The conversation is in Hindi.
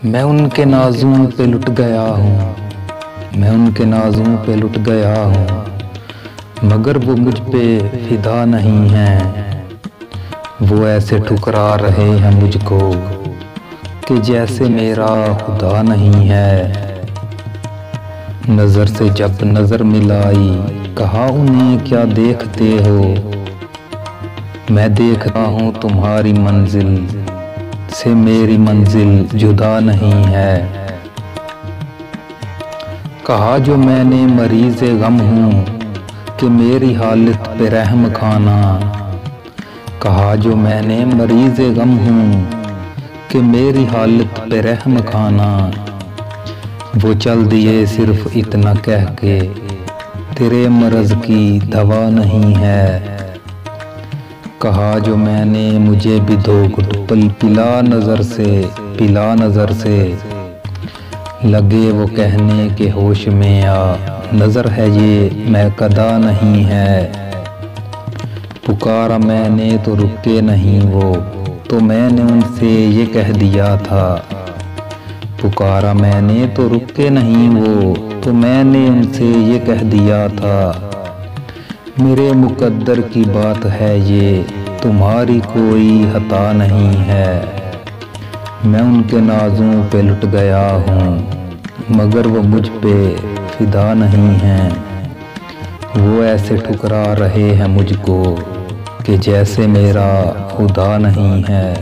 मैं उनके नाज़ों पे लुट गया हूँ, मैं उनके नाज़ों पे लुट गया हूँ, मगर वो मुझ पे फिदा नहीं हैं। वो ऐसे ठुकरा रहे हैं मुझको कि जैसे मेरा खुदा नहीं है। नज़र से जब नज़र मिलाई, कहा उन्हें क्या देखते हो। मैं देखता हूँ तुम्हारी मंजिल से मेरी मंजिल जुदा नहीं है। कहा जो मैंने मरीज़ गम हूँ कि मेरी हालत पे रहम खाना। कहा जो मैंने मरीज़ गम हूँ कि मेरी हालत पे रहम खाना। वो चल दिए सिर्फ इतना कह के तेरे मर्ज़ की दवा नहीं है। कहा जो मैंने मुझे भी दो घुट पिला नज़र से। लगे वो कहने के होश में आ, नज़र है ये मैं कदा नहीं है। पुकारा मैंने तो रुके नहीं वो, तो मैंने उनसे ये कह दिया था। पुकारा मैंने तो रुके नहीं वो, तो मैंने उनसे ये कह दिया था। मेरे मुकद्दर की बात है ये, तुम्हारी कोई खता नहीं है। मैं उनके नाज़ों पे लुट गया हूँ, मगर वो मुझ पे फिदा नहीं हैं। वो ऐसे ठुकरा रहे हैं मुझको कि जैसे मेरा खुदा नहीं है।